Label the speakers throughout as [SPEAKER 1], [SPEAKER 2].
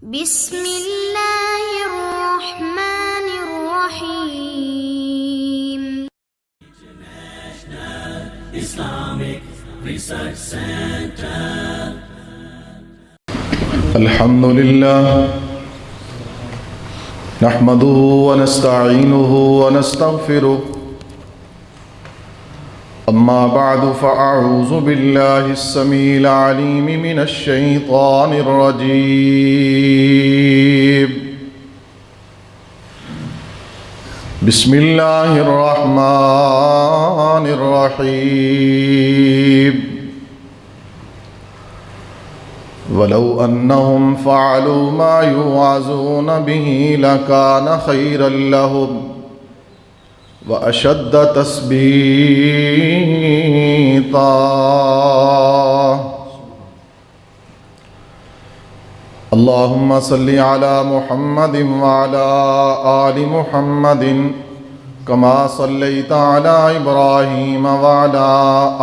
[SPEAKER 1] بسم اللہ الرحمن الرحیم.
[SPEAKER 2] Islamic Research Center.
[SPEAKER 3] الحمد لله نحمده ونستعينه ونستغفره أما بعد فأعوذ بالله السميع العليم من الشيطان الرجيم. بسم الله الرحمن الرحيم. ولو أنهم فعلوا ما يوعظون به لكان خيرا لهم وأشد تثبيتا. اللهم صل على محمد وعلى آل محمد كما صليت على إبراهيم وعلى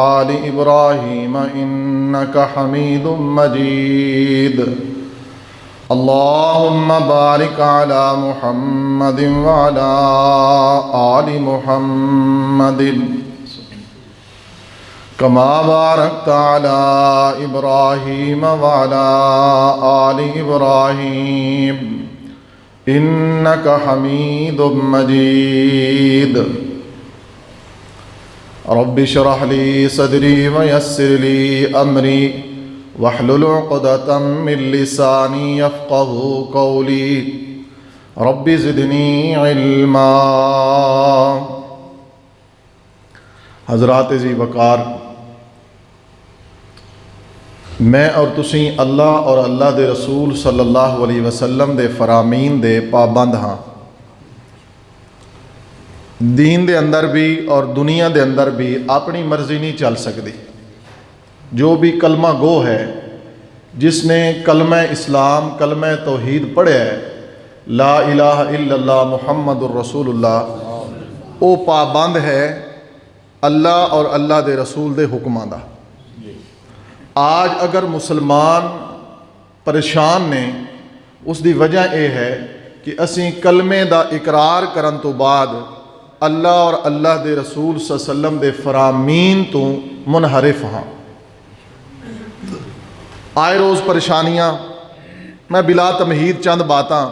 [SPEAKER 3] آل إبراهيم إنك حميد مجيد. اللهم بارك على محمد وعلى آل محمد كما باركت على إبراهيم وعلى آل إبراهيم إنك حميد مجيد. رب اشرح لي صدري ويسر لي أمري واحلل عقدة من لساني يفقهوا قولي رب زدني علما. حضرات ذی وقار، میں اور تسی اللہ اور اللہ دے رسول صلی اللہ علیہ وسلم دے فرامین دے پابند ہاں. دین دے اندر بھی اور دنیا دے اندر بھی اپنی مرضی نہیں چل سکتی. جو بھی کلمہ گو ہے، جس نے کلمہ اسلام کلمہ توحید پڑھا ہے، لا الہ الا اللہ محمد الرسول اللہ، وہ پابند ہے اللہ اور اللہ دے رسول دے حکماں دا. آج اگر مسلمان پریشان نے، اس دی وجہ یہ ہے کہ اسی کلمے دا اقرار کرن تو بعد اللہ اور اللہ دے رسول صلی اللہ علیہ وسلم دے فرامین تو منحرف ہاں. آئے روز پریشانیاں، میں بلا تمہید چند باتاں.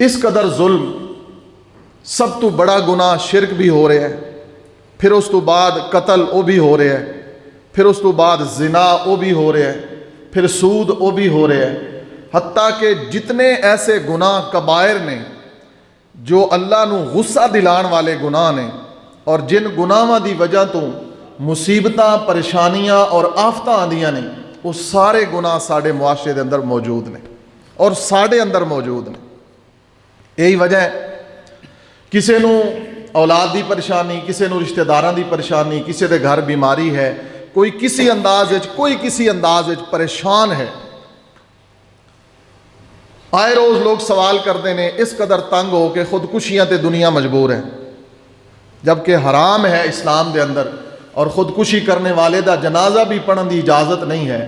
[SPEAKER 3] اس قدر ظلم، سب تو بڑا گناہ شرک بھی ہو رہے ہیں، پھر اس تو بعد قتل وہ بھی ہو رہے ہیں، پھر اس تو بعد زنا وہ بھی ہو رہے ہیں، پھر سود وہ بھی ہو رہے ہیں. حتیٰ کہ جتنے ایسے گناہ کبائر نے جو اللہ نو غصہ دلان والے گناہ نے، اور جن گناہاں دی وجہ تو مصیبتاں پریشانیاں اور آفتاں آندیاں نے، وہ سارے گناہ ساڑے معاشرے دے اندر موجود نے اور ساڑے اندر موجود نے. یہی وجہ ہے کسے نو اولاد دی پریشانی، کسے نو رشتہ داراں دی پریشانی، کسے دے گھر بیماری ہے، کوئی کسی انداز پریشان ہے. آئے روز لوگ سوال کرتے ہیں اس قدر تنگ ہو کہ خودکشیاں تے دنیا مجبور ہے، جبکہ حرام ہے اسلام دے اندر، اور خودکشی کرنے والے دا جنازہ بھی پڑھن دی اجازت نہیں ہے.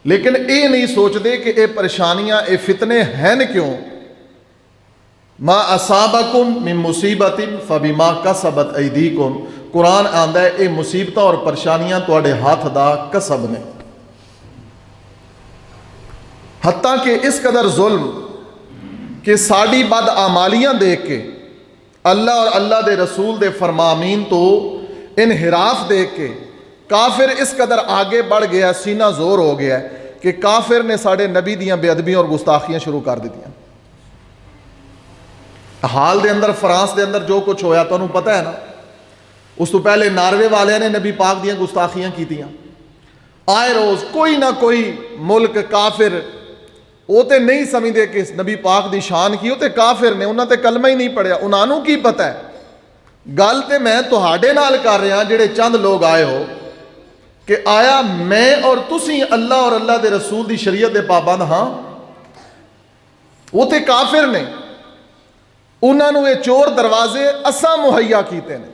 [SPEAKER 3] لیکن یہ نہیں سوچتے کہ یہ پریشانیاں، یہ فتنے ہیں کیوں. ما اصابکم من مصیبت فبما کسبت ایدیکم، قرآن آندا ہے یہ مصیبتاں اور پریشانیاں تواڈے ہاتھ دا کسب نے. حتیٰ کہ اس قدر ظلم کہ ساڑی بد اعمالیاں دیکھ کے، اللہ اور اللہ دے رسول دے فرمامین تو انحراف دیکھ کے کافر اس قدر آگے بڑھ گیا، سینہ زور ہو گیا کہ کافر نے ساڑے نبی دیاں بے ادبیاں اور گستاخیاں شروع کر دیتیاں. حال دے اندر فرانس دے اندر جو کچھ ہویا تو انہوں پتہ ہے نا. اس تو پہلے ناروے والے نے نبی پاک دیاں گستاخیاں کیتیاں. آئے روز کوئی نہ کوئی ملک کافر، وہ تے نہیں سمجھتے کہ نبی پاک دی شان کی، وہ تے کافر نے، انہوں تے کلمہ ہی نہیں پڑھیا. انہوں کی پتہ ہے. گل تے میں تہاڈے نال کر رہا جڑے چند لوگ آئے ہو کہ آیا میں اور تسی اللہ اور اللہ دے رسول دی شریعت دے پابند ہاں. وہ تے کافر نے، انہوں نے یہ چور دروازے اساں مہیا کیتے ہیں.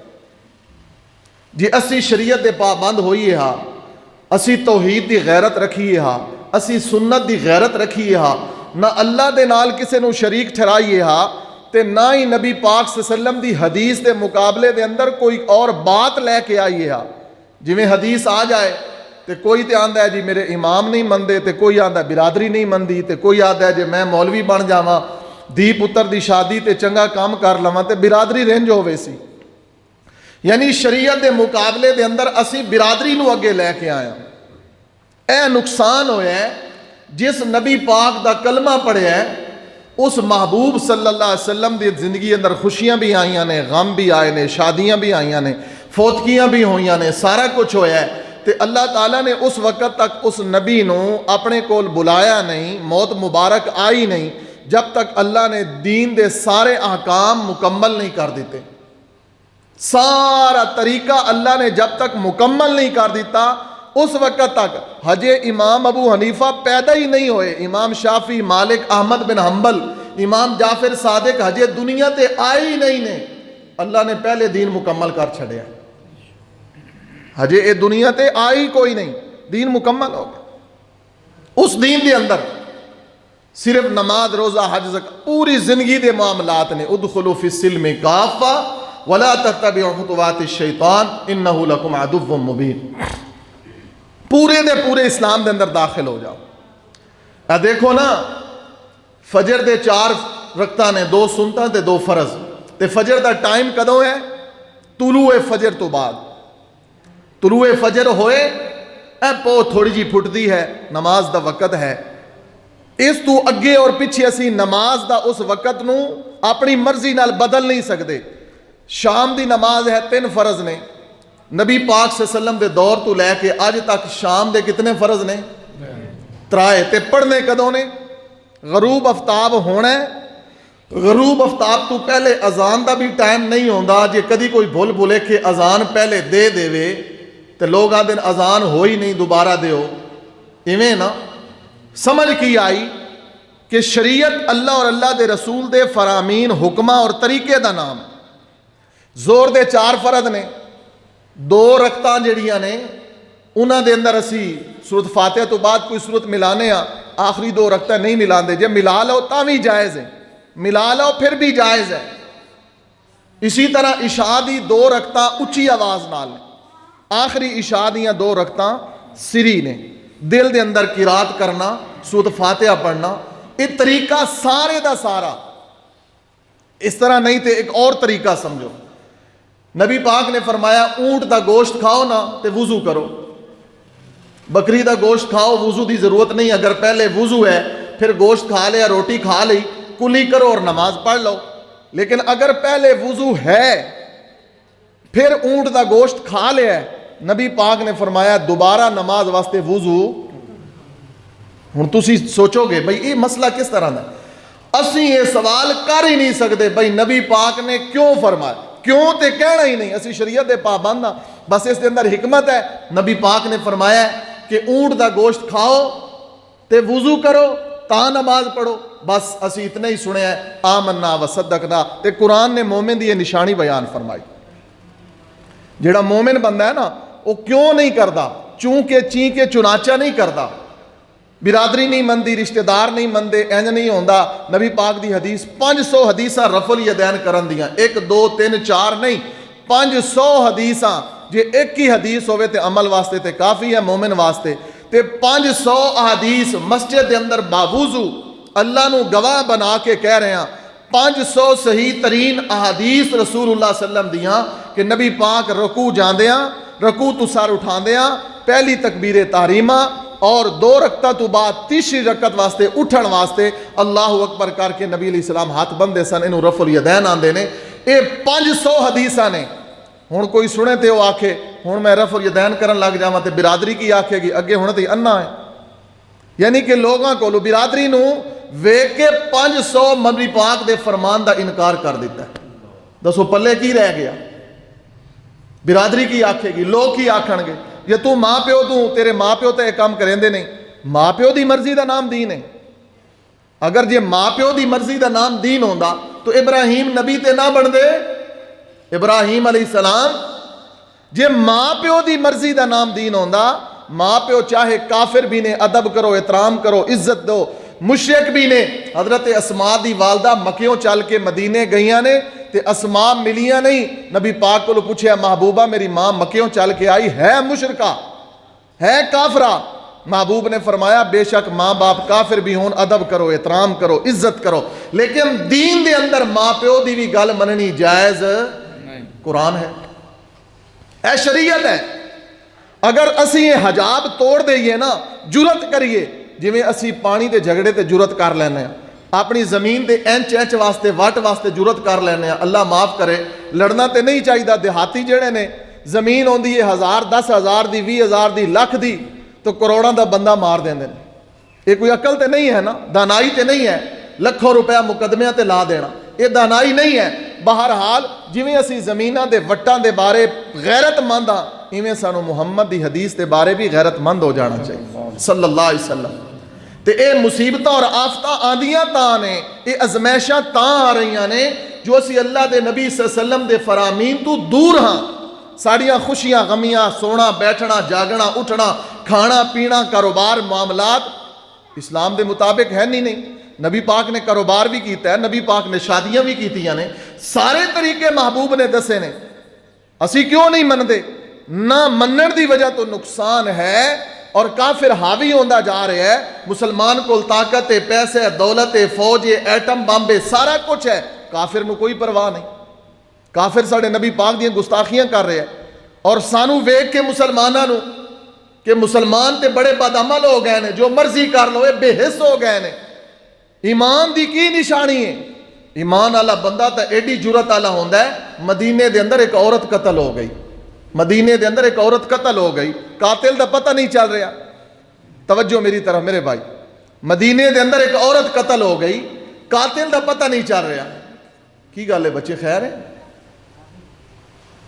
[SPEAKER 3] جی اسی شریعت دے پابند ہوئیے ہاں، اسی توحید دی غیرت رکھیے ہاں، اسی سنت دی غیرت رکھیے ہا، نہ اللہ دے نال کسے نو شریک ٹھہرائیے ہا، تے نہ ہی نبی پاک صلی اللہ علیہ وسلم دی حدیث دے مقابلے دے اندر کوئی اور بات لے کے آئیے ہا۔ جویں حدیث آ جائے تے کوئی تے آندا ہے جی میرے امام نہیں مندے، تے کوئی آندا ہے برادری نہیں مندی، تے کوئی آندا ہے جی میں مولوی بن جاواں، دھی پتر دی شادی تے چنگا کام کر لواں تے برادری رنج ہووے سی۔ یعنی شریعت دے مقابلے دے اندر اسی برادری نو اگے لے کے آیا۔ اے نقصان ہویا ہے جس نبی پاک دا کلمہ پڑھیا ہے، اس محبوب صلی اللہ علیہ وسلم دی زندگی اندر خوشیاں بھی آئیاں نے، غم بھی آئے نے، شادیاں بھی آئیاں نے، فوتگیاں بھی ہوئیاں نے، سارا کچھ ہویا ہے، تے اللہ تعالیٰ نے اس وقت تک اس نبی نو اپنے کول بلایا نہیں، موت مبارک آئی نہیں جب تک اللہ نے دین دے سارے احکام مکمل نہیں کر دیتے۔ سارا طریقہ اللہ نے جب تک مکمل نہیں کر دیتا اس وقت تک ہجے امام ابو حنیفہ پیدا ہی نہیں ہوئے، امام شافعی، مالک، احمد بن حنبل، امام جعفر صادق ہجے دنیا تے آئے ہی نہیں نے، اللہ نے پہلے دین مکمل کر چھڑیا، ہجے اے دنیا تے آئی کوئی نہیں، دین مکمل ہو گیا۔ اس دین دے اندر صرف نماز، روزہ، حج، زکات، پوری زندگی دے معاملات نے ادخلوا فی السلم کافہ ولا تتبعوا خطوات الشیطان انہ لکم عدو مبین، پورے دے پورے اسلام دے اندر داخل ہو جاؤ۔ دیکھو نا، فجر دے 4 رکعتاں نے، 2 سنتاں تے 2 فرض، تے فجر دا ٹائم کدوں ہے؟ طلوع فجر تو بعد۔ طلوع فجر ہوئے اے پو تھوڑی جی پھٹتی ہے، نماز دا وقت ہے، اس تو اگے اور پیچھے اسی نماز دا اس وقت نو اپنی مرضی نال بدل نہیں سکتے۔ شام دی نماز ہے، 3 فرض نے، نبی پاک صلی اللہ علیہ وسلم دے دور تو لے کے اج تک شام دے کتنے فرض نے؟ 3۔ تے پڑھنے کدوں نے؟ غروب آفتاب ہونا ہے، غروب آفتاب تو پہلے اذان دا بھی ٹائم نہیں ہوندا، جے کدی کوئی بھول بھولے کہ اذان پہلے دے دے تے لوگ آندے اذان ہوئی نہیں دوبارہ دیو، ایویں نا۔ سمجھ کی آئی کہ شریعت اللہ اور اللہ دے رسول دے فرامین، حکمہ اور طریقے دا نام ہے۔ زور دے 4 فرض نے، 2 رکعتاں جڑیاں نے انہاں دے اندر اسی سورۃ فاتحہ تو بعد کوئی سورت ملانے ہاں، آخری 2 رکعتاں نہیں ملاندے، جے ملا لو تاں بھی جائز ہے، ملا لو پھر بھی جائز ہے۔ اسی طرح عشاء دی 2 رکعتاں اچھی آواز نال، آخری عشاء دیاں 2 رکعتاں سری نے، دل دے اندر قرات کرنا، سورۃ فاتحہ پڑھنا، یہ طریقہ سارے دا سارا اس طرح نہیں تے ایک اور طریقہ سمجھو۔ نبی پاک نے فرمایا اونٹ دا گوشت کھاؤ نا تے وضو کرو، بکری دا گوشت کھاؤ وضو دی ضرورت نہیں، اگر پہلے وضو ہے پھر گوشت کھا لیا، روٹی کھا لی، کلی کرو اور نماز پڑھ لو۔ لیکن اگر پہلے وضو ہے پھر اونٹ دا گوشت کھا لیا ہے، نبی پاک نے فرمایا دوبارہ نماز واسطے وضو۔ ہن تسی سوچو گے بھئی یہ مسئلہ کس طرح دا؟ اسی یہ سوال کر ہی نہیں سکتے بھئی نبی پاک نے کیوں فرمایا، کیوں تے کہنا ہی نہیں، اسی شریعت دے پابند ہاں، بس اس دے اندر حکمت ہے۔ نبی پاک نے فرمایا ہے کہ اونٹ دا گوشت کھاؤ تے وضو کرو تا نماز پڑھو، بس اسی اتنا ہی سنے ہے، آمنا و صدقنا۔ تے قرآن نے مومن دی یہ نشانی بیان فرمائی، جیڑا مومن بندہ ہے نا وہ کیوں نہیں کردا، چونکہ چین کے چنانچہ نہیں کردا، برادری نہیں مندی، رشتہ دار نہیں مندے، اینج نہیں ہوندا۔ نبی پاک دی حدیث 500 حدیثاں رفع الیدین کرن دیاں، 1 2 3 4 نہیں، 500 حدیثاں، جے ایک ہی حدیث ہوئے تے عمل واسطے تے کافی ہے مومن واسطے، تے 500 احادیث مسجد دے اندر باوضو اللہ نو گواہ بنا کے کہہ رہے ہیں، 500 صحیح ترین احادیث رسول اللہ صلی اللہ علیہ وسلم دیاں کہ نبی پاک رکوع جاندیاں، رکوع تو سر اٹھاندیاں پہلی تکبیر تحریمہ اور 2 رکعتاں تو بعد تیسری رکعت واسطے اٹھن واسطے اللہ اکبر کر کے نبی علیہ السلام ہاتھ بندے سن، انہوں رفع الیدین آندے نے۔ یہ 500 حدیثاں نے۔ ہن کوئی سنے تے وہ آکھے ہن میں رفع الیدین کرن لگ جاواں تے برادری کی آکھے گی اگے ہن تے انا ہے، یعنی کہ لوگاں کولو برادری نو ویکھ کے 500 نبی پاک دے فرمان دا انکار کر دیتا ہے۔ دسو پلے کی رہ گیا؟ برادری کی آکھے گی، لوگ کی آکھن گے؟ یہ تو ماں پیو تو تیرے ماں پیو تے کام کریندے نہیں، ماں پیو دی مرضی دا نام دین ہے۔ اگر جے ماں پیو دی مرضی دا نام دین ہوندا تو ابراہیم نبی تے نہ بن دے؟ ابراہیم علیہ السلام جے ماں پیو دی مرضی دا نام دین ہوندا ماں پیو چاہے کافر بھی نے ادب کرو احترام کرو عزت دو مشرک بھی نے حضرت اسماء دی والدہ مکیوں چل کے مدینے گئیاں نے تے اسماء ملیاں نہیں نبی پاک کو پوچھے محبوبہ میری ماں مکیوں چل کے آئی ہے مشرکہ ہے کافرہ محبوب نے فرمایا بے شک ماں باپ کافر بھی ہون ادب کرو احترام کرو عزت کرو لیکن دین دے اندر ماں پیو دی بھی گل مننی جائز قرآن ہے اے شریعت ہے اگر اسی یہ حجاب توڑ دئیے نا جرت کریے جویں اسی پانی دے جھگڑے تے جرت کر لینے ہیں اپنی زمین دے انچ واسطے وٹ واسطے جرت کر لینے ہیں اللہ معاف کرے لڑنا تے نہیں چاہیے دیہاتی جڑے نے زمین ہوندی ہے 1000 10,000 دی 20,000 دی لکھ دی تو کروڑاں دا بندہ مار دیں دیں یہ کوئی عقل تے نہیں ہے نا دانائی تے نہیں ہے لکھوں روپیہ مقدمیاں تے لا دینا یہ دانائی نہیں ہے بہرحال جویں اسی زمیناں دے وٹاں دے بارے غیرت مند ہاں ایویں سانو محمد دی حدیث دے بارے بھی غیرت مند ہو جانا چاہیے صلی اللہ علیہ وسلم تے اے مصیبتاں اور آفتاں آندیاں تاں نے اے ازمائشاں تاں آ رہیاں نے جو اسی اللہ دے نبی صلی اللہ علیہ وسلم دے فرامین تو دور ہاں ساڑیاں خوشیاں غمیاں سونا بیٹھنا جاگنا اٹھنا کھانا پینا کاروبار معاملات اسلام دے مطابق ہے نہیں نبی پاک نے کاروبار بھی کیتا ہے نبی پاک نے شادیاں بھی کیتیاں نے سارے طریقے محبوب نے دسے نے اسی کیوں نہیں مندے نہ منن دی وجہ تو نقصان ہے اور کافر حاوی ہوندا جا رہا ہے مسلمان کو طاقت ہے پیسے ہے دولت ہے فوج ہے ایٹم بم ہے سارا کچھ ہے کافر نو کوئی پرواہ نہیں کافر ساڑے نبی پاک دیاں گستاخیاں کر رہے ہیں اور سانو ویکھ کے مسلماناں نو کہ مسلمان تے بڑے بدعمل ہو گئے نے جو مرضی کر لو بے حس ہو گئے نے ایمان دی کی نشانی ہے ایمان والا بندہ تا ایڈی جرت والا ہوندا ہے مدینے دے اندر ایک عورت قتل ہو گئی مدینے دے اندر ایک عورت قتل ہو گئی قاتل دا پتہ نہیں چل رہا توجہ میری طرف میرے بھائی مدینے دے اندر ایک عورت قتل ہو گئی قاتل دا پتہ نہیں چل رہا کی گل ہے بچے خیر ہے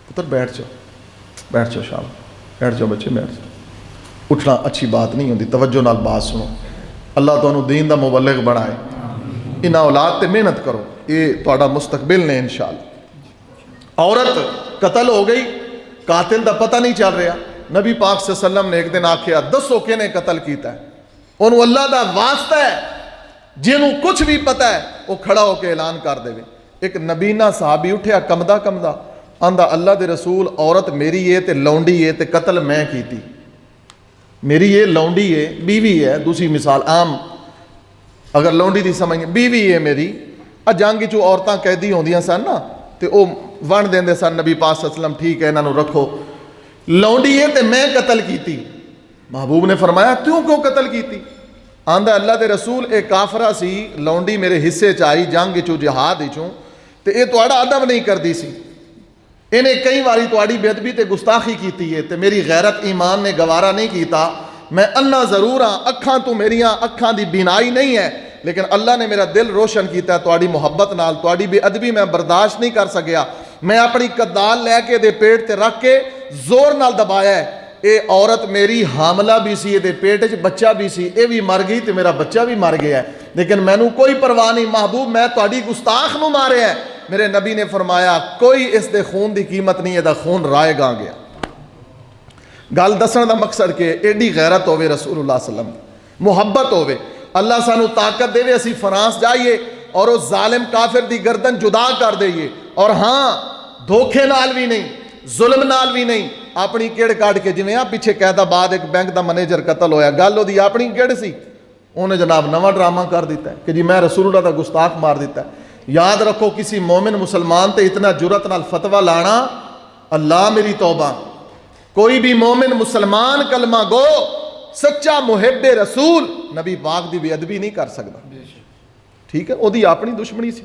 [SPEAKER 3] پتر بیٹھ جاؤ شام بیٹھ جاؤ بچے بیٹھ جاؤ اٹھنا اچھی بات نہیں ہوتی توجہ نال بات سنو اللہ تانوں دین دا مبلغ بنائے ان اولاد تے محنت کرو یہ تہاڈا مستقبل نے انشاءاللہ عورت قتل ہو گئی قاتل دا پتہ نہیں چل رہا نبی پاک صلی اللہ علیہ وسلم نے ایک دن آکھیا دسو کنے قتل کیتا ہے انہوں اللہ دا واسطہ ہے جنہوں کچھ بھی پتہ ہے وہ کھڑا ہو کے اعلان کر دے ایک نبینا صحابی اٹھیا کمدا آندا اللہ دے رسول عورت میری ہے تے لونڈی ہے تے قتل میں کیتی میری یہ لونڈی ہے بیوی ہے دوسری مثال عام اگر لونڈی دی سمجھ بیوی ہے میری جنگ چو عورتاں قیدی ہوندیاں سن نا تے او ون دیندے سن نبی پاک صلی اللہ علیہ وسلم ٹھیک ہے انہاں نو رکھو لونڈی ہے تے میں قتل کیتی محبوب نے فرمایا کیوں قتل کیتی آندا اللہ دے رسول اے کافرہ سی لونڈی میرے حصے چائی جنگ چو جہاد چوں تے اے تہاڈا ادب نہیں کردی سی انہیں کئی واری تواڈی بے ادبی تے گستاخی کیتی ہے تے میری غیرت ایمان نے گوارا نہیں کیتا میں انا ضرور ہاں اکھاں تو میریاں اکھاں دی بینائی نہیں ہے لیکن اللہ نے میرا دل روشن کیتا ہے تواڈی محبت نال تواڈی بے ادبی میں برداشت نہیں کر سکیا میں اپنی کدال لے کے دے پیٹ تے رکھ کے زور نال دبایا ہے اے عورت میری حاملہ بھی سی دے پیٹ وچ بچہ بھی سی اے بھی مر گئی تے میرا بچہ بھی مر گیا ہے لیکن مینوں کوئی پرواہ نہیں محبوب میں تواڈی گستاخ نو مارے ہے میرے نبی نے فرمایا کوئی اس دے خون دی قیمت نہیں ہے دا خون رائے گا گیا گل دسن دا مقصد کہ ایڈی غیرت ہوے رسول اللہ صلی اللہ علیہ وسلم محبت ہوے اللہ سانو طاقت دے اسی فرانس جائیے اور اس ظالم کافر دی گردن جدا کر دئیے اور ہاں دھوکے نال بھی نہیں ظلم نال بھی نہیں اپنی کیڑ کاٹ کے جویں پیچھے قید آباد ایک بینک دا منیجر قتل ہویا گل وہ اپنی کیڑ سی انہیں جناب نواں ڈرامہ کر دیتا ہے کہ جی میں رسول اللہ دا گستاخ مار دیتا ہے یاد رکھو کسی مومن مسلمان تے اتنا جرت نال فتویٰ لانا اللہ میری توبہ کوئی بھی مومن مسلمان کلمہ گو سچا محب رسول نبی پاک دی بے ادبی نہیں کر سکتا ٹھیک ہے وہ دی اپنی دشمنی سی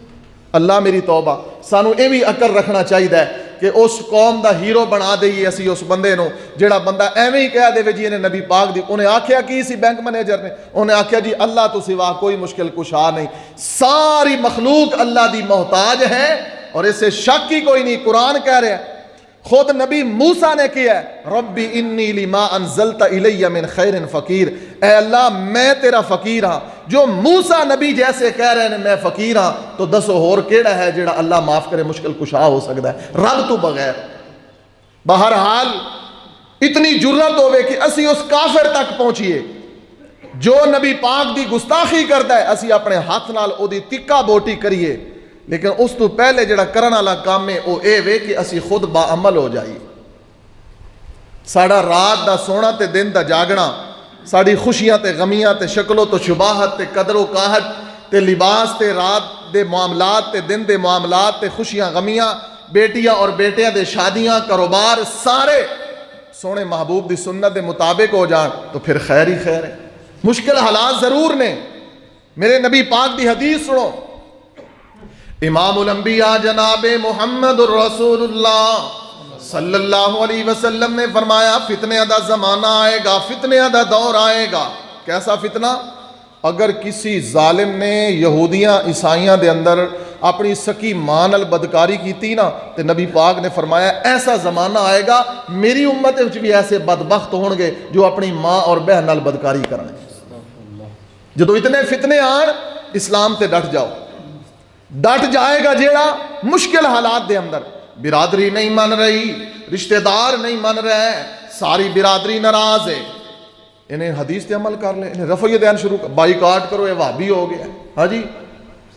[SPEAKER 3] اللہ میری توبہ سانو یہ بھی عقل رکھنا چاہیے کہ اس قوم دا ہیرو بنا دئیے اسی اس بندے نو جڑا بندہ ایویں ہی کہہ دے جی انہیں نبی پاک دی انہیں آکھیا کی سی بینک مینیجر نے انہیں آکھیا جی اللہ تو سوا کوئی مشکل کشا نہیں ساری مخلوق اللہ دی محتاج ہے اور اسے شک ہی کوئی نہیں قرآن کہہ رہے ہیں خود نبی موسیٰ نے کیا ہے ربی انی لما انزلت الی من خیر فقیر اے اللہ میں تیرا فقیر ہاں جو موسیٰ نبی جیسے کہہ رہے ہیں میں فقیر ہاں تو دسو اور کیڑا ہے جڑا اللہ معاف کرے مشکل کشا ہو سکتا ہے رب تو بغیر بہرحال اتنی جرت ہوئے کہ اسی اس کافر تک پہنچیے جو نبی پاک دی گستاخی کرتا ہے، اسی اپنے ہاتھ نال او دی تکا بوٹی کریے، لیکن اس تو پہلے جڑا کرن والا کام ہے او اے وے کہ اسی خود با عمل ہو جائیے۔ ساڑا رات دا سونا تے دن دا جاگنا، ساڑی خوشیاں تے غمیاں تے شکل و تو شباہت تے قدر و کاہٹ تے لباس تے رات دے معاملات تے دن دے معاملات تے خوشیاں غمیاں، بیٹیاں اور بیٹیاں دے شادیاں کاروبار سارے سونے محبوب دی سنت دے مطابق ہو جان تو پھر خیر ہی خیر ہے۔ مشکل حالات ضرور نے، میرے نبی پاک دی حدیث سنو، امام الانبیاء جناب محمد الرسول اللہ صلی اللہ علیہ وسلم نے فرمایا فتنے دا زمانہ آئے گا، فتنے دا دور آئے گا۔ کیسا فتنہ؟ اگر کسی ظالم نے یہودیاں عیسائیاں دے اندر اپنی سکی ماں نال بدکاری کیتی نا، تو نبی پاک نے فرمایا ایسا زمانہ آئے گا میری امت وچ بھی ایسے بدبخت ہون گے جو اپنی ماں اور بہن نال بدکاری کریں۔ جدو اتنے فتنے آن اسلام تے ڈٹ جاؤ، ڈٹ جائے گا جیڑا مشکل حالات دے اندر، برادری نہیں من رہی، رشتہ دار نہیں من رہے، ساری برادری ناراض ہے، انہیں حدیث تے عمل کر لیں، انہیں رفع دین شروع کر، بائیکاٹ کرو، یہ وہابی ہو گیا، ہاں جی،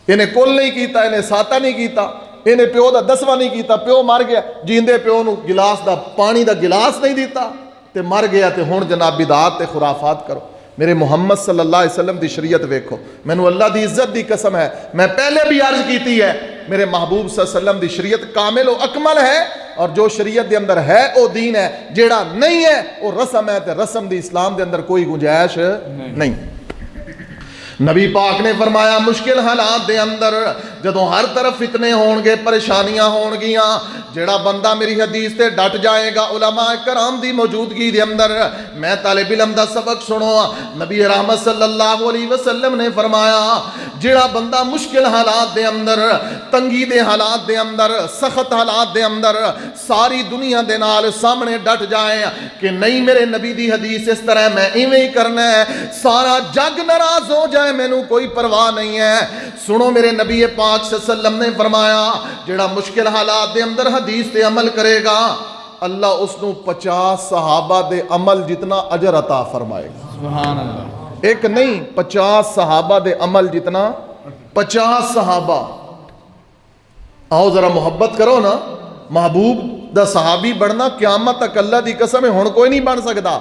[SPEAKER 3] انہیں کل نہیں کیتا، انہیں ساتا نہیں کیتا، انہیں پیو دا 10واں نہیں کیتا، پیو مر گیا، جیندے پیو نو گلاس دا پانی دا گلاس نہیں دیتا تے مر گیا، تے ہون جناب بدعات تے خرافات کرو۔ میرے محمد صلی اللہ علیہ وسلم دی شریعت ویکھو، میں نو اللہ دی عزت دی قسم ہے، میں پہلے بھی عرض کیتی ہے، میرے محبوب صلی اللہ علیہ وسلم دی شریعت کامل و اکمل ہے، اور جو شریعت دے اندر ہے او دین ہے، جیڑا نہیں ہے وہ رسم ہے، تے رسم دی اسلام دے اندر کوئی گنجائش نہیں۔ نبی پاک نے فرمایا مشکل حالات دے اندر جدوں ہر طرف فتنے ہون گے، پریشانیاں ہون گیاں، جیڑا بندہ میری حدیث تے ڈٹ جائے گا علماء کرام دی موجودگی دے اندر، میں طالب علم دا سبق سنو، نبی رحمت صلی اللہ علیہ وسلم نے فرمایا جیڑا بندہ مشکل حالات دے اندر، تنگی دے حالات دے اندر، سخت حالات دے اندر ساری دنیا دے نال سامنے ڈٹ جائے کہ نہیں میرے نبی دی حدیث اس طرح میں ایویں ہی کرنا ہے، سارا جگ ناراض ہو جائے میں نو کوئی پرواہ نہیں ہے، سنو میرے نبی پاک صلی اللہ علیہ وسلم نے فرمایا جیڑا مشکل حالات دے اندر حدیث تے عمل کرے گا اللہ اس نو 50 صحابہ دے عمل جتنا اجر عطا فرمائے گا۔ سبحان اللہ، ایک نہیں 50 صحابہ دے عمل جتنا، 50 صحابہ۔ آؤ ذرا محبت کرو نا، محبوب دا صحابی بڑھنا قیامت تک اللہ دی قسم ہے ہن کوئی نہیں بن سکتا۔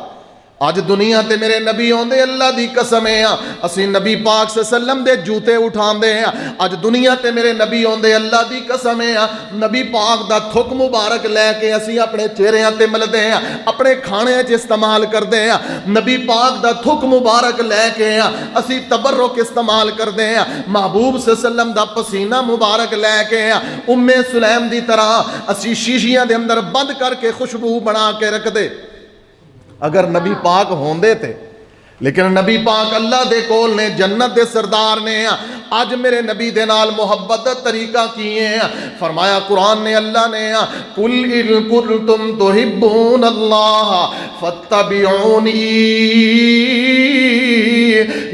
[SPEAKER 3] آج دنیا تے میرے نبی ہوندے اللہ دی قسم ہے اسی نبی پاک صلی اللہ علیہ وسلم دے جوتے اٹھاندے ہیں، آج دنیا تے میرے نبی ہوندے اللہ دی قسم ہے نبی پاک دا تھک مبارک لے کے اسی اپنے چہریاں تے ملدے ہیں، اپنے کھانے وچ استعمال کردے ہیں، نبی پاک دا تھک مبارک لے کے اسی تبرک استعمال کردے ہیں، محبوب صلی اللہ علیہ وسلم دا پسینہ مبارک لے کے ام سلیم دی طرح اسی شیشیاں دے اندر بند کر کے خوشبو بنا کے رکھ دے۔ اگر نبی پاک ہوندے تھے، لیکن نبی پاک اللہ دے کول نے، جنت دے سردار نے، آج میرے نبی دے نال محبت دا طریقہ کیے ہیں، فرمایا قرآن نے، اللہ نے قُلْ إِن كُنتُمْ تُحِبُّونَ اللَّهَ فَاتَّبِعُونِي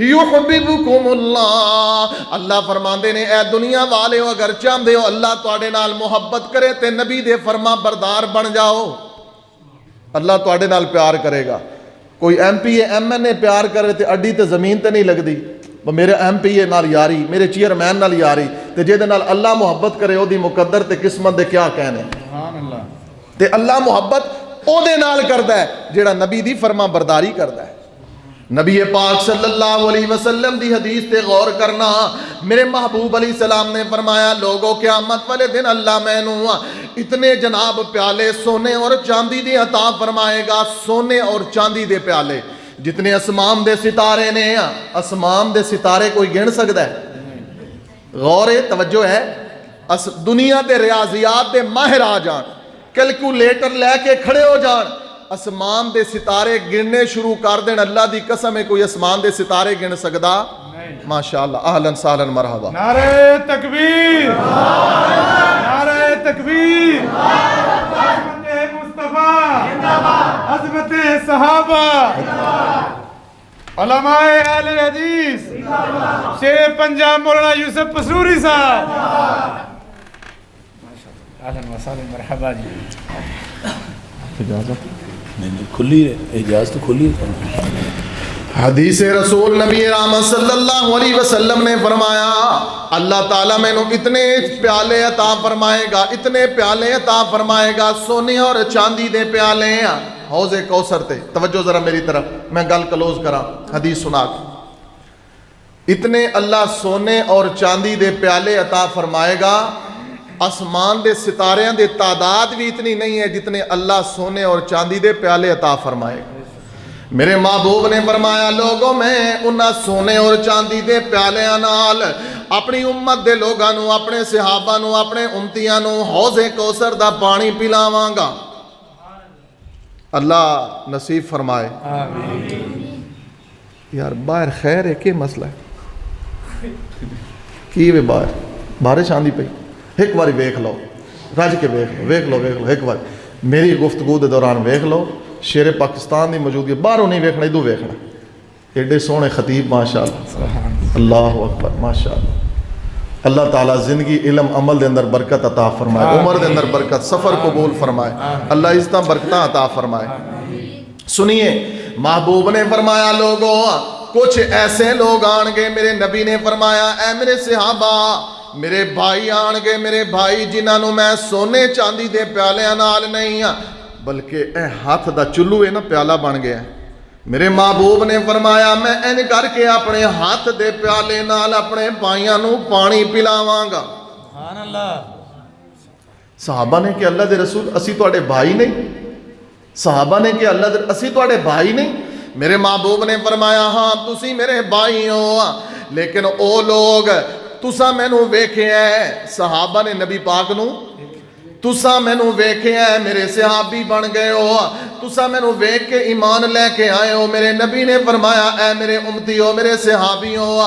[SPEAKER 3] يُحْبِبْكُمُ اللَّهُ، اللہ فرماندے نے اے دنیا والے ہو اگر چاہندے ہو اللہ تواڈے نال محبت کرے تے نبی دے فرما بردار بن جاؤ، اللہ تواڈے نال پیار کرے گا۔ کوئی M P A M N A پیار کرے تے اڈی تے زمین تے نہیں لگدی، میرے ایم پی اے نال یاری، میرے چیئرمین نال یاری، تے جے دے نال اللہ محبت کرے او دی مقدر تے قسمت دے کیا کہنے، سبحان اللہ، تے اللہ محبت او دے نال کردا ہے جیڑا نبی دی فرما برداری کردا ہے۔ نبی پاک صلی اللہ علیہ وسلم دی حدیث تے غور کرنا، میرے محبوب علیہ السلام نے فرمایا لوگوں قیامت والے دن اللہ مینوں اتنے جناب پیالے سونے اور چاندی دے عطا فرمائے گا، سونے اور چاندی دے پیالے جتنے اسمان دے ستارے نے، اسمان دے ستارے کوئی گن سکتا ہے؟ غور توجہ ہے، دنیا دے ریاضیات دے ماہر آ جان، کیلکولیٹر لے کے کھڑے ہو جان، اسمان دے ستارے گننے شروع کر دین، اللہ دی قسم ہے کوئی اسمان دے ستارے گن سکدا؟ ماشاءاللہ، اہلاً سہلاً مرحبا،
[SPEAKER 4] نعرہ تکبیر، نعرہ تکبیر، عظمت مصطفیٰ، عظمت صحابہ، علماء اہل حدیث، شیر پنجاب مولانا یوسف پسروری صاحب، اہلاً و سہلاً مرحبا جی، اجازت
[SPEAKER 5] نہیں کھلی ہے اعجاز تو کھلی ہے.
[SPEAKER 3] حدیث رسول نبی رحمت صلی اللہ علیہ وسلم نے فرمایا اللہ تعالیٰ میں نو اتنے پیالے عطا فرمائے گا, اتنے پیالے عطا فرمائے گا, سونے اور چاندی دے پیالے ہیں حوض کوثر تے. توجہ ذرا میری طرف, میں گل کلوز کرا حدیث سنا کے. اتنے اللہ سونے اور چاندی دے پیالے عطا فرمائے گا, آسمان دے ستارے دے تعداد بھی اتنی نہیں ہے جتنے اللہ سونے اور چاندی دے پیالے عطا فرمائے گا. میرے محبوب نے فرمایا لوگوں میں انہاں سونے اور چاندی دے پیالے نال اپنی امت دے لوگاں نو, اپنے صحابہ نو, اپنے امتیاں نو حوض کوثر دا پانی پلاواں گا. اللہ نصیب فرمائے. یار باہر خیر ہے کہ مسئلہ ہے کی وے باہر بارش آندی پئی, ایک باری ویکھ لو, رج کے ویکھ لو ایک بار میری گفتگو دے دوران ویکھ لو. شیر پاکستان دی موجودگی باہروں نہیں ویکھنا, ادھو ویکھنا. ایڈے سونے خطیب ماشاءاللہ, اللہ اکبر ماشاءاللہ. اللہ تعالیٰ زندگی علم عمل دے اندر برکت عطا فرمائے, عمر دے اندر برکت, سفر قبول فرمائے, اللہ عزتاں برکتاں عطا فرمائے. سنیے محبوب نے فرمایا لوگوں کچھ ایسے لوگ آن گے, میرے نبی نے فرمایا اے میرے صحابہ میرے بھائی آن گے, میرے بھائی جنہاں نو میں سونے چاندی دے پیالیاں نال نہیں بلکہ اے ہاتھ دا چلو ہے نا پیالہ بن گیا ہے. میرے محبوب نے فرمایا میں این کر کے اپنے ہاتھ دے پیالے نال اپنے بھائیاں نو پانی پلاواں گا.
[SPEAKER 4] سبحان اللہ.
[SPEAKER 3] صحابہ نے کہ اللہ دے رسول اسی تواڈے بھائی نہیں, صحابہ نے کہ اللہ دے اسی تواڈے بھائی نہیں. میرے محبوب نے فرمایا ہاں تسی میرے بھائی ہو, لیکن او لوگ تسا مینوں ویکھیا ہے, صحابہ نے نبی پاک نو تسا مینوں ویکھیا ہے, میرے صحابی بن گئے ہو, تسا مینوں ویکھ کے ایمان لے کے آئے ہو. میرے نبی نے فرمایا اے میرے امتی ہو, میرے صحابی ہو,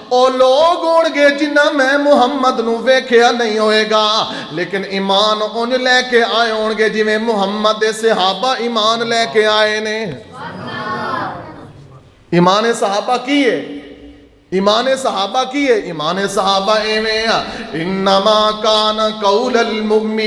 [SPEAKER 3] او لوگ ہون گے جنہ میں محمد نو ویکھیا نہیں ہوئے گا لیکن ایمان ان لے کے آئے ہون گے جویں محمد دے صحابہ ایمان لے کے آئے نے. ایمان صحابہ کی ہے, ایمان صحابہ کی ہے, ایمان صحابہ ایویں انما کان قول المؤمنین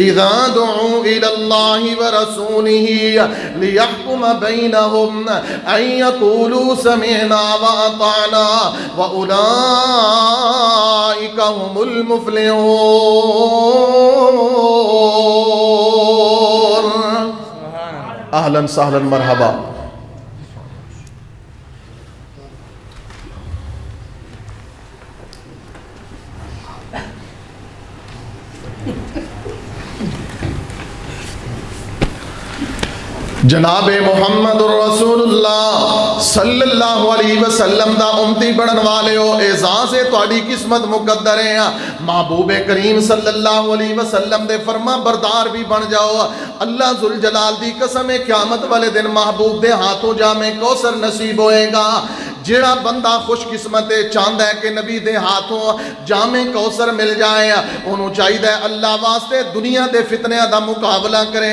[SPEAKER 3] اذا دعوا الى اللہ ورسولہ لیحکم بینہم ان یقولوا سمعنا واطعنا واولئک هم المفلحون. اہلا سہلا مرحبا. جناب محمد رسول اللہ صلی اللہ علیہ وسلم دا امتی بڑھن والے ہو, اعزاز تواڈی قسمت مقدر ہے. محبوب کریم صلی اللہ علیہ وسلم دے فرما بردار بھی بن جاؤ. اللہ ذوالجلال دی قسم ہے قیامت والے دن محبوب دے ہاتھوں جامے کوثر نصیب ہوئے گا. جیڑا بندہ خوش قسمت چاہتا ہے کہ نبی دے ہاتھوں جامے کوثر مل جائے, انہوں چاہیے اللہ واسطے دنیا دے فتنیاں دا مقابلہ کرے,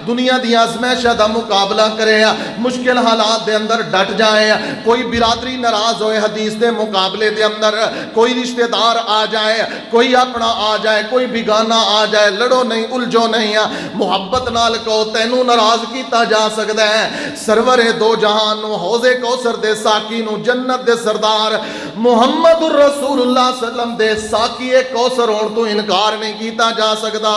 [SPEAKER 3] دنیا دی آزمائشاں دا مقابلہ کرے, مشکل حالات دے اندر ڈٹ جائے. کوئی برادری ناراض ہوئے حدیث دے مقابلے دے اندر, کوئی رشتہ دار آ جائے, کوئی اپنا آ جائے, کوئی بیگانہ آ جائے, لڑو نہیں الجھو نہیں, محبت نال کو تینوں ناراض کیتا جا سکتا ہے. سرور دو جہان نو حوض کوثر دے ساقی نو جنت دے سردار محمد رسول اللہ صلی اللہ علیہ وسلم دے ساقی کوثر ہون تو انکار نہیں کیتا جا سکتا.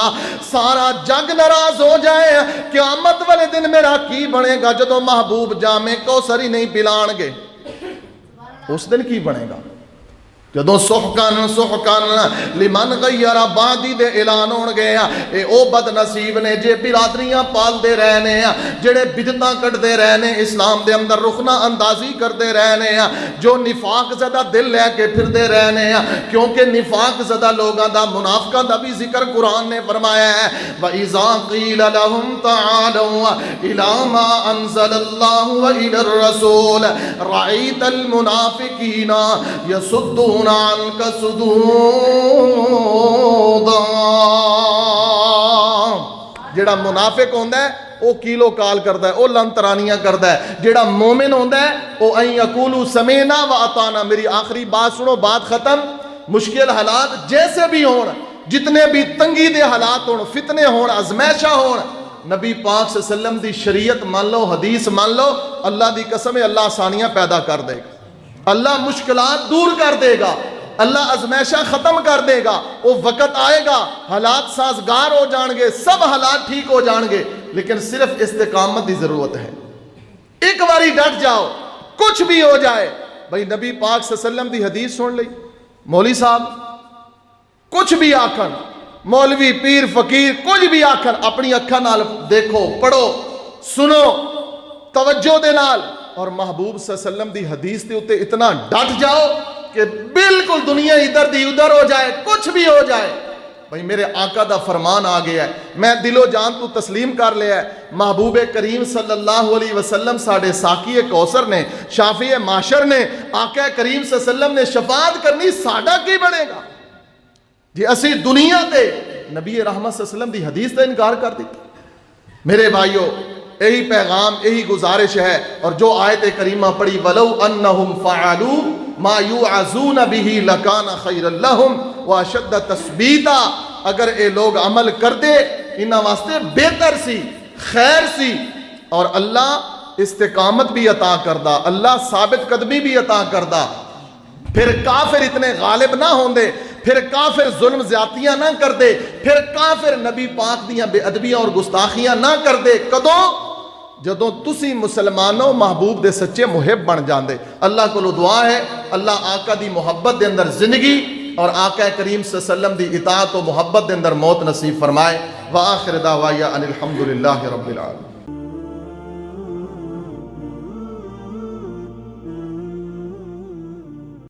[SPEAKER 3] سارا جگ ناراض ہو جائے, قیامت والے دن میرا کی بنے گا جدو محبوب جامے کوثر ہی نہیں پلان گے, اس دن کی بنے گا جدو سحقن لمن غیر بعدی دے اعلان ہون گے. اے او بد نصیب نے جے برادریاں پال دے رہنے, جڑے بدعتاں کٹ دے رہنے, اسلام دے اندر رخنہ اندازی کر دے رہنے, جو نفاق زدہ دل لے کے پھر دے رہنے. کیونکہ نفاق زدہ لوگاں دا منافقاں دا بھی ذکر قرآن نے فرمایا ہے وَإِذَا قِيلَ لَهُمْ تَعَالَوْا إِلَى مَا أَنزَلَ اللَّهُ وَإِلَى الرَّسُولِ رَأَيْتَ الْمُنَافِقِينَ يَصُدُّونَ عنك صدودا. جڑا منافق ہوندا ہے او کیلو کال کردا ہے, او لنترانیاں کردا ہے. جڑا مومن ہوندا ہے او ان یقولوا سمعنا واطعنا. میری آخری بات سنو, بات ختم. مشکل حالات جیسے بھی ہون, جتنے بھی تنگی دے حالات ہون، فتنے ہون، ازمائشاں ہون، نبی پاک صلی اللہ علیہ وسلم دی شریعت مان لو، حدیث مان لو، اللہ دی قسم ہے اللہ آسانیاں پیدا کر دے گا، اللہ مشکلات دور کر دے گا، اللہ ازمائشاں ختم کر دے گا۔ وہ وقت آئے گا حالات سازگار ہو جان گے، سب حالات ٹھیک ہو جان گے، لیکن صرف استقامت دی ضرورت ہے۔ ایک باری ڈٹ جاؤ، کچھ بھی ہو جائے۔ بھائی نبی پاک صلی اللہ علیہ وسلم دی حدیث سن لی، مولوی صاحب کچھ بھی آکھن، مولوی پیر فقیر کچھ بھی آکھن، اپنی اکھاں نال دیکھو، پڑھو، سنو توجہ دے نال، اور محبوب صلی اللہ علیہ وسلم دی حدیث دے اتے اتنا ڈٹ جاؤ کہ بالکل دنیا ادھر دی ادھر ہو جائے، کچھ بھی ہو جائے۔ بھائی میرے آقا دا فرمان آ گیا ہے، میں دل و جان تو تسلیم کر لیا ہے، محبوب کریم صلی اللہ علیہ وسلم ساڑھے ساقی کوثر نے، شافی معاشر نے، آقا کریم صلی اللہ علیہ وسلم نے شفاعت کرنی، ساڑھا کی بڑھے گا جی اسی دنیا تے نبی رحمت صلی اللہ علیہ وسلم دی حدیث دا انکار کر دیتا۔ میرے بھائیو یہی پیغام، یہی گزارش ہے، اور جو آیت کریمہ پڑھی وَلَوْ أَنَّهُمْ فَعَلُوا مَا يُوعَظُونَ بِهِ لَكَانَ خَيْرًا لَهُمْ وَأَشَدَّ تَثْبِيتًا، اگر اے لوگ عمل کر دے انہاں واسطے بہتر سی، خیر سی، اور اللہ استقامت بھی عطا کردہ، اللہ ثابت قدمی بھی عطا کردہ، پھر کافر اتنے غالب نہ ہوں دے، پھر کافر ظلم زیادتیاں نہ کر دے، پھر کافر نبی پاک دیاں بے ادبیاں اور گستاخیاں نہ کر دے۔ کدوں؟ جدوں تسی مسلمانوں محبوب دے سچے محب بن جاندے۔ اللہ کو دعا ہے اللہ آقا دی محبت دے اندر زندگی اور آقا کریم صلی اللہ علیہ وسلم دی اطاعت و محبت دے اندر موت نصیب فرمائے۔ وآخر دعوایا ان الحمدللہ رب العالمین۔